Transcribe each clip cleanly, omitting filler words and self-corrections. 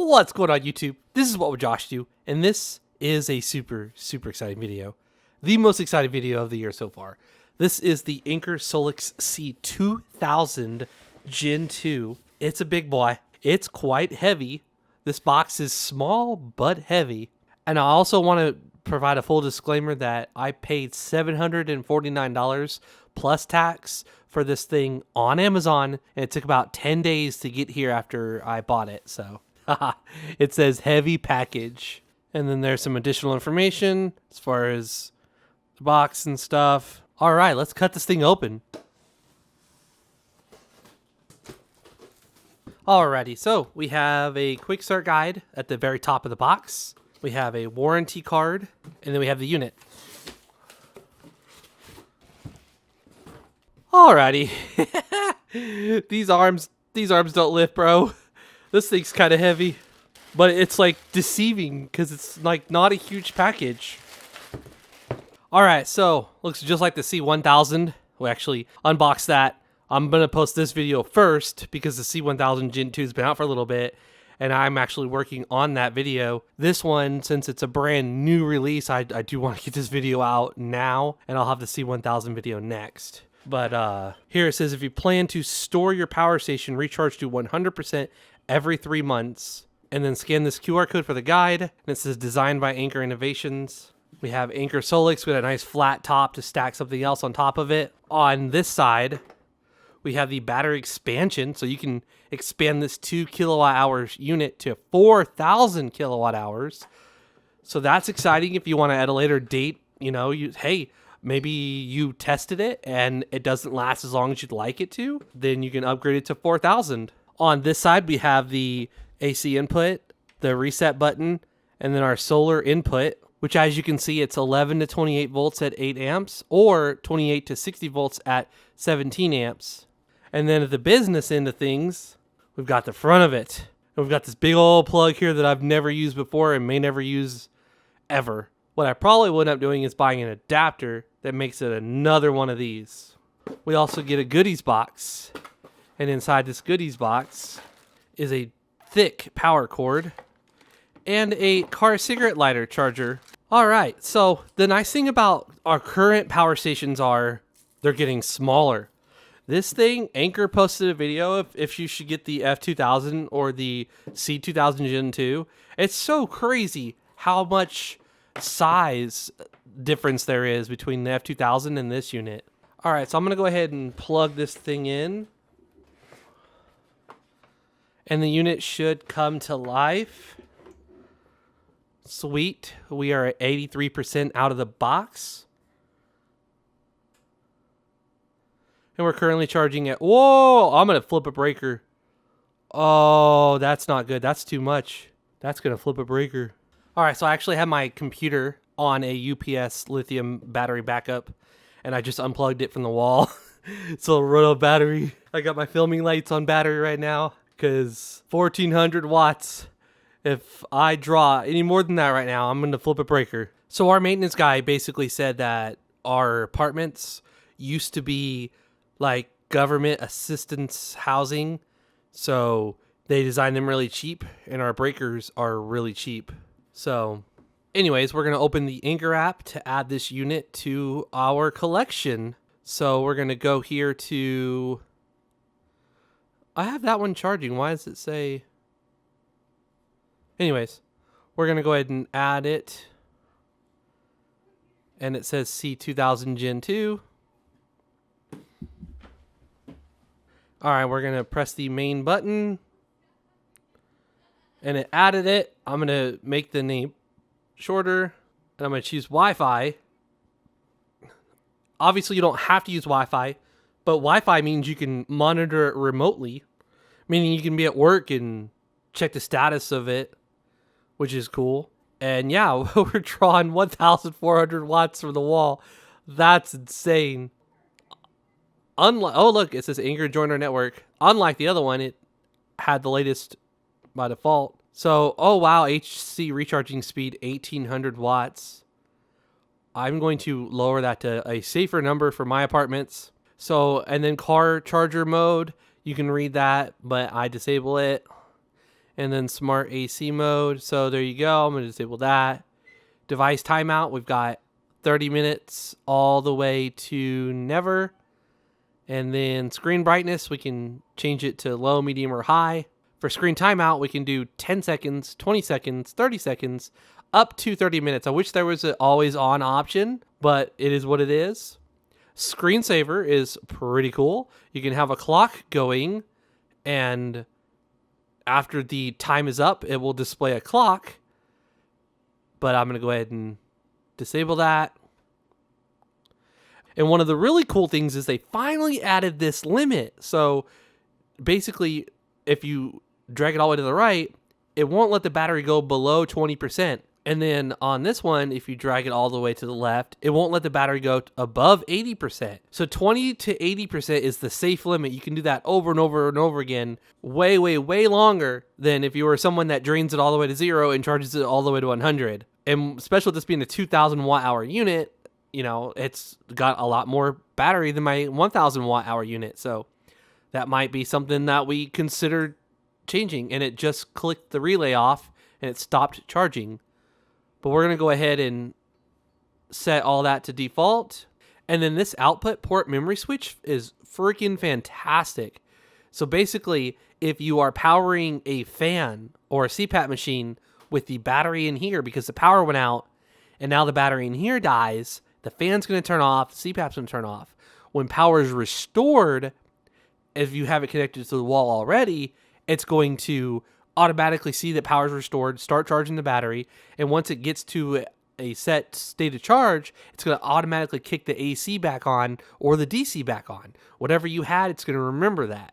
What's going on, YouTube? This is What Would Josh Do, and this is a super exciting video. The most exciting video of the year so far. This is the Anker Solix C2000 Gen 2. It's a big boy. It's quite heavy. This box is small but heavy. And I also want to provide a full disclaimer that I paid $749 plus tax for this thing on Amazon, and it took about 10 days to get here after I bought it, so it says heavy package. And then there's some additional information as far as the box and stuff. All right, let's cut this thing open. Alrighty, so we have a quick start guide at the very top of the box. We have a warranty card, and then we have the unit. Alrighty. These arms don't lift, bro. This thing's kind of heavy, but it's like deceiving because it's like not a huge package. All right, so looks just like the C1000. We actually unboxed that. I'm gonna post this video first because the C1000 Gen 2 has been out for a little bit, and I'm actually working on that video. This one, since it's a brand new release, I do want to get this video out now, and I'll have the C1000 video next. But here it says, if you plan to store your power station recharged to 100% every 3 months, and then scan this QR code for the guide, and it says designed by Anker Innovations. We have Anker Solix with a nice flat top to stack something else on top of it. On this side, we have the battery expansion, so you can expand this 2 kilowatt hours unit to 4,000 kilowatt hours. So that's exciting if you want to at a later date, hey, maybe you tested it and it doesn't last as long as you'd like it to, then you can upgrade it to 4,000. On this side, we have the AC input, the reset button, and then our solar input, which as you can see, it's 11 to 28 volts at 8 amps or 28 to 60 volts at 17 amps. And then at the business end of things, we've got the front of it. And we've got this big old plug here that I've never used before and may never use ever. What I probably would end up doing is buying an adapter that makes it another one of these. We also get a goodies box. And inside this goodies box is a thick power cord and a car cigarette lighter charger. All right, so the nice thing about our current power stations are they're getting smaller. This thing, Anker posted a video if you should get the F2000 or the C2000 Gen 2. It's so crazy how much size difference there is between the F2000 and this unit. All right, so I'm going to go ahead and plug this thing in. And the unit should come to life. Sweet. We are at 83% out of the box. And we're currently charging at... Whoa! I'm going to flip a breaker. Oh, that's not good. That's too much. That's going to flip a breaker. All right, so I actually have my computer on a UPS lithium battery backup. And I just unplugged it from the wall. It's a roto battery. I got my filming lights on battery right now. Because 1,400 watts, if I draw any more than that right now, I'm going to flip a breaker. So our maintenance guy basically said that our apartments used to be like government assistance housing. So they designed them really cheap, and our breakers are really cheap. So anyways, we're going to open the Anker app to add this unit to our collection. So we're going to go here to... I have that one charging. Why does it say... Anyways, we're going to go ahead and add it. And it says C2000 Gen 2. All right, we're going to press the main button. And it added it. I'm going to make the name shorter. And I'm going to choose Wi-Fi. Obviously, you don't have to use Wi-Fi. But Wi-Fi means you can monitor it remotely. Meaning you can be at work and check the status of it, which is cool. And yeah, we're drawing 1,400 watts from the wall. That's insane. Oh, look, it says Anker joined our network. Unlike the other one, it had the latest by default. So, oh wow, HC recharging speed 1,800 watts. I'm going to lower that to a safer number for my apartments. So, and then car charger mode. You can read that, but I disable it. and then smart AC mode. So there you go. I'm going to disable that. Device timeout, we've got 30 minutes all the way to never. And then screen brightness, we can change it to low, medium, or high. For screen timeout, we can do 10 seconds, 20 seconds, 30 seconds, up to 30 minutes. I wish there was an always on option, but it is what it is. Screensaver is pretty cool. You can have a clock going, and after the time is up, it will display a clock. But I'm going to go ahead and disable that. And one of the really cool things is they finally added this limit. So basically, if you drag it all the way to the right, it won't let the battery go below 20%. And then on this one, if you drag it all the way to the left, it won't let the battery go above 80%. So 20 to 80% is the safe limit. You can do that over and over and over again, way, way, way longer than if you were someone that drains it all the way to 0 and charges it all the way to 100. And especially with this being a 2,000 watt hour unit, you know, it's got a lot more battery than my 1,000 watt hour unit. So that might be something that we considered changing. And it just clicked the relay off and it stopped charging. But we're going to go ahead and set all that to default. And then this output port memory switch is freaking fantastic. So basically, if you are powering a fan or a CPAP machine with the battery in here because the power went out and now the battery in here dies, the fan's going to turn off, the CPAP's going to turn off. When power is restored, if you have it connected to the wall already, it's going to automatically see that power is restored, start charging the battery, and once it gets to a set state of charge, it's going to automatically kick the AC back on or the DC back on. Whatever you had, it's going to remember that.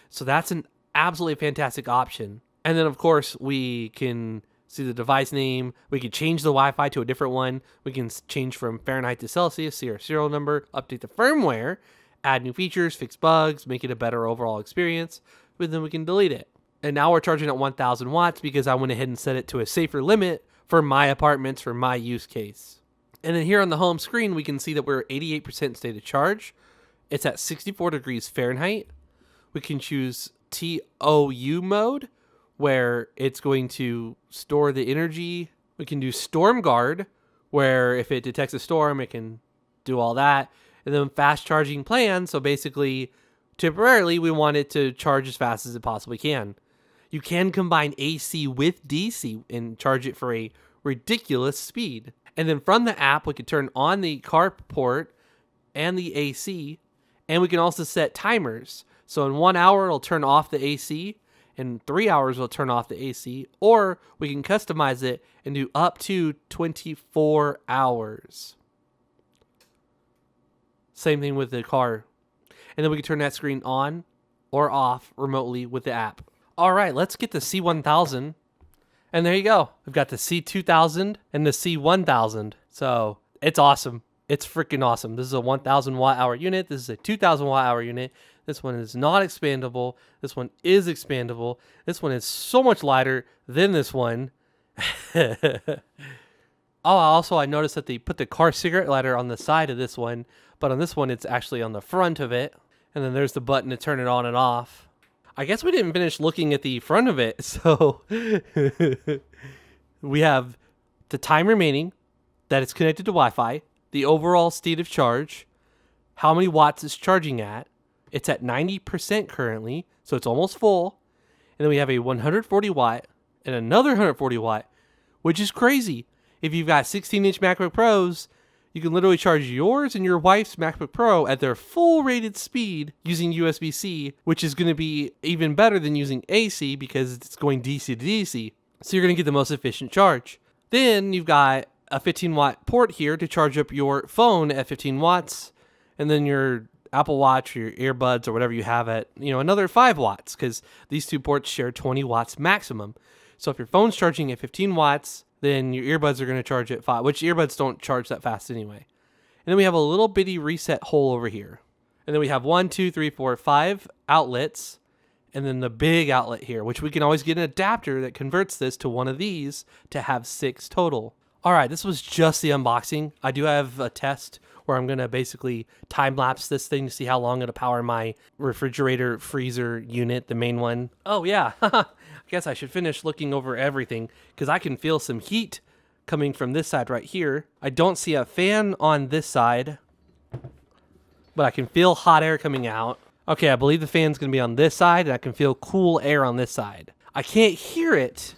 So that's an absolutely fantastic option. And then, of course, we can see the device name. We can change the Wi-Fi to a different one. We can change from Fahrenheit to Celsius, see our serial number, update the firmware, add new features, fix bugs, make it a better overall experience, but then we can delete it. And now we're charging at 1,000 watts because I went ahead and set it to a safer limit for my apartments, for my use case. And then here on the home screen, we can see that we're 88% state of charge. It's at 64 degrees Fahrenheit. We can choose TOU mode, where it's going to store the energy. We can do Storm Guard, where if it detects a storm, it can do all that. And then fast charging plan, so basically, temporarily, we want it to charge as fast as it possibly can. You can combine AC with DC and charge it for a ridiculous speed. And then from the app, we can turn on the carport and the AC, and we can also set timers. So in 1 hour, it'll turn off the AC. In 3 hours, we'll turn off the AC, or we can customize it and do up to 24 hours. Same thing with the car. And then we can turn that screen on or off remotely with the app. All right, let's get the C1000. And there you go. We've got the C2000 and the C1000. So it's awesome. It's freaking awesome. This is a 1,000 watt hour unit. This is a 2,000 watt hour unit. This one is not expandable. This one is expandable. This one is so much lighter than this one. I noticed that they put the car cigarette lighter on the side of this one, but on this one, it's actually on the front of it. And then there's the button to turn it on and off. I guess we didn't finish looking at the front of it. So we have the time remaining, that it's connected to Wi-Fi, the overall state of charge, how many watts it's charging at. It's at 90% currently, so it's almost full. And then we have a 140 watt and another 140 watt, which is crazy. If you've got 16-inch MacBook Pros, you can literally charge yours and your wife's MacBook Pro at their full rated speed using USB-C, which is going to be even better than using AC because it's going DC to DC. So you're going to get the most efficient charge. Then you've got a 15 watt port here to charge up your phone at 15 watts, and then your Apple Watch or your earbuds or whatever you have at, another 5 watts, because these two ports share 20 watts maximum. So if your phone's charging at 15 watts, then your earbuds are going to charge at 5, which earbuds don't charge that fast anyway. And then we have a little bitty reset hole over here. And then we have 1, 2, 3, 4, 5 outlets, and then the big outlet here, which we can always get an adapter that converts this to one of these to have 6 total. All right, this was just the unboxing. I do have a test where I'm going to basically time-lapse this thing to see how long it'll power my refrigerator freezer unit, the main one. Oh, yeah. I guess I should finish looking over everything because I can feel some heat coming from this side right here. I don't see a fan on this side, but I can feel hot air coming out. Okay, I believe the fan's going to be on this side, and I can feel cool air on this side. I can't hear it,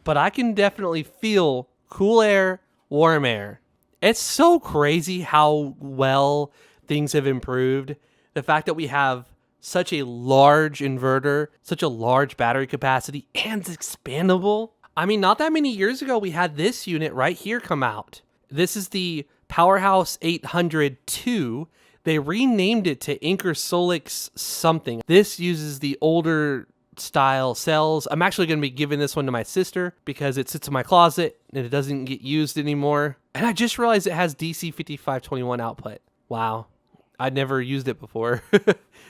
but I can definitely feel cool air, warm air. It's so crazy how well things have improved. The fact that we have such a large inverter, such a large battery capacity, and it's expandable. I mean, not that many years ago, we had this unit right here come out. This is the Powerhouse 802. They renamed it to Anker Solix something. This uses the older style cells. I'm actually going to be giving this one to my sister because it sits in my closet and it doesn't get used anymore. And I just realized it has DC 5521 output. Wow. I'd never used it before.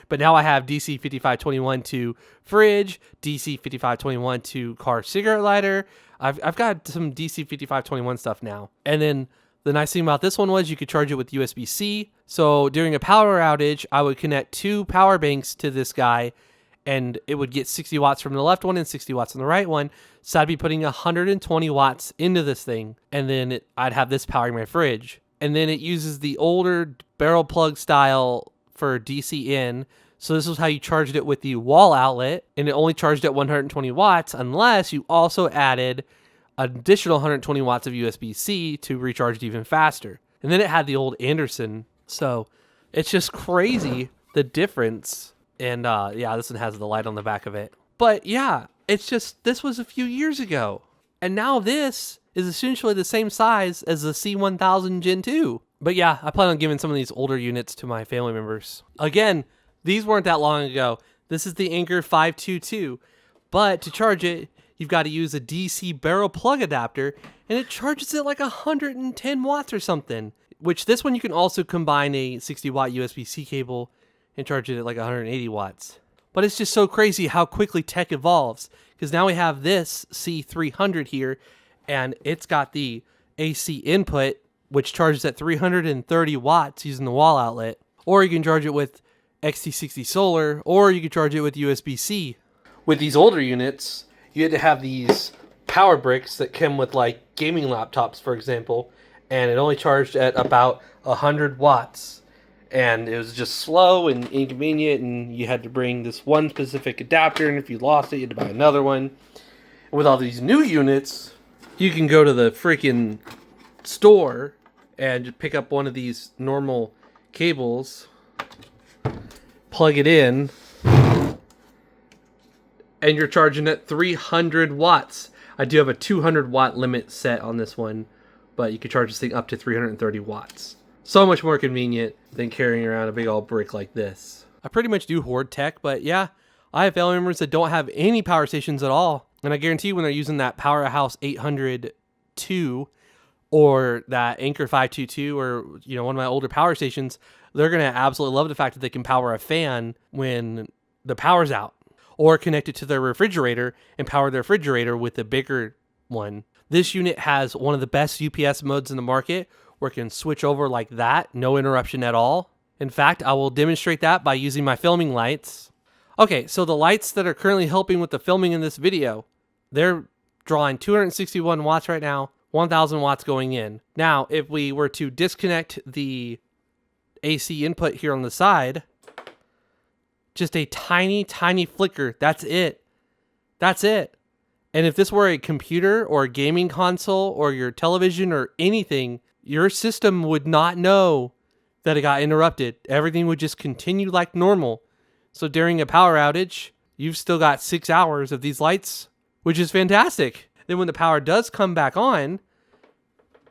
But now I have DC 5521 to fridge, DC 5521 to car cigarette lighter. I've got some DC 5521 stuff now. And then the nice thing about this one was you could charge it with USB-C. So during a power outage, I would connect 2 power banks to this guy, and it would get 60 watts from the left one and 60 watts on the right one. So I'd be putting 120 watts into this thing, and then I'd have this powering my fridge. And then it uses the older barrel plug style for DC in. So this is how you charged it with the wall outlet, and it only charged at 120 watts unless you also added additional 120 watts of USB-C to recharge it even faster. And then it had the old Anderson. So it's just crazy the difference. And yeah, this one has the light on the back of it. But yeah, it's just, this was a few years ago. And now this is essentially the same size as the C1000 Gen 2. But yeah, I plan on giving some of these older units to my family members. Again, these weren't that long ago. This is the Anker 522. But to charge it, you've got to use a DC barrel plug adapter, and it charges it like 110 watts or something. Which this one you can also combine a 60 watt USB-C cable and charge it at like 180 watts. But it's just so crazy how quickly tech evolves. Because now we have this C300 here, and it's got the AC input, which charges at 330 watts using the wall outlet. Or you can charge it with XT60 solar, or you can charge it with USB-C. With these older units, you had to have these power bricks that come with like gaming laptops, for example, and it only charged at about 100 watts. And it was just slow and inconvenient, and you had to bring this one specific adapter, and if you lost it, you had to buy another one. And with all these new units, you can go to the freaking store and just pick up one of these normal cables, plug it in, and you're charging at 300 watts. I do have a 200 watt limit set on this one, but you can charge this thing up to 330 watts. So much more convenient than carrying around a big old brick like this. I pretty much do hoard tech, but yeah, I have family members that don't have any power stations at all. And I guarantee when they're using that Powerhouse 802 or that Anker 522 or, you know, one of my older power stations, they're going to absolutely love the fact that they can power a fan when the power's out, or connect it to their refrigerator and power their refrigerator with a bigger one. This unit has one of the best UPS modes in the market, where it can switch over like that, no interruption at all. In fact, I will demonstrate that by using my filming lights. Okay, so the lights that are currently helping with the filming in this video, they're drawing 261 watts right now, 1000 watts going in. Now, if we were to disconnect the AC input here on the side, just a tiny, tiny flicker, that's it. That's it. And if this were a computer or a gaming console or your television or anything, your system would not know that it got interrupted. Everything would just continue like normal. So during a power outage, you've still got 6 hours of these lights, which is fantastic. Then when the power does come back on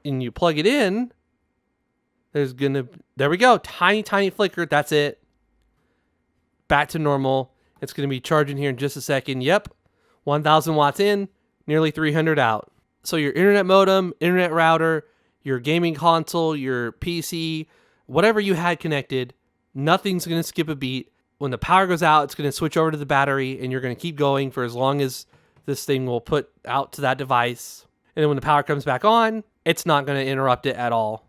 and you plug it in, there we go, tiny, tiny flicker. That's it. Back to normal. It's going to be charging here in just a second. Yep. 1000 watts in, nearly 300 out. So your internet modem, internet router, your gaming console, your PC, whatever you had connected, nothing's going to skip a beat. When the power goes out, it's going to switch over to the battery, and you're going to keep going for as long as this thing will put out to that device. And then when the power comes back on, it's not going to interrupt it at all.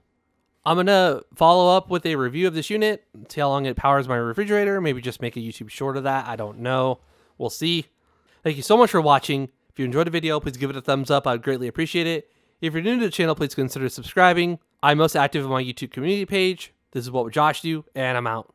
I'm going to follow up with a review of this unit, see how long it powers my refrigerator, maybe just make a YouTube short of that. I don't know. We'll see. Thank you so much for watching. If you enjoyed the video, please give it a thumbs up. I would greatly appreciate it. If you're new to the channel, please consider subscribing. I'm most active on my YouTube community page. This is What Would Josh Do, and I'm out.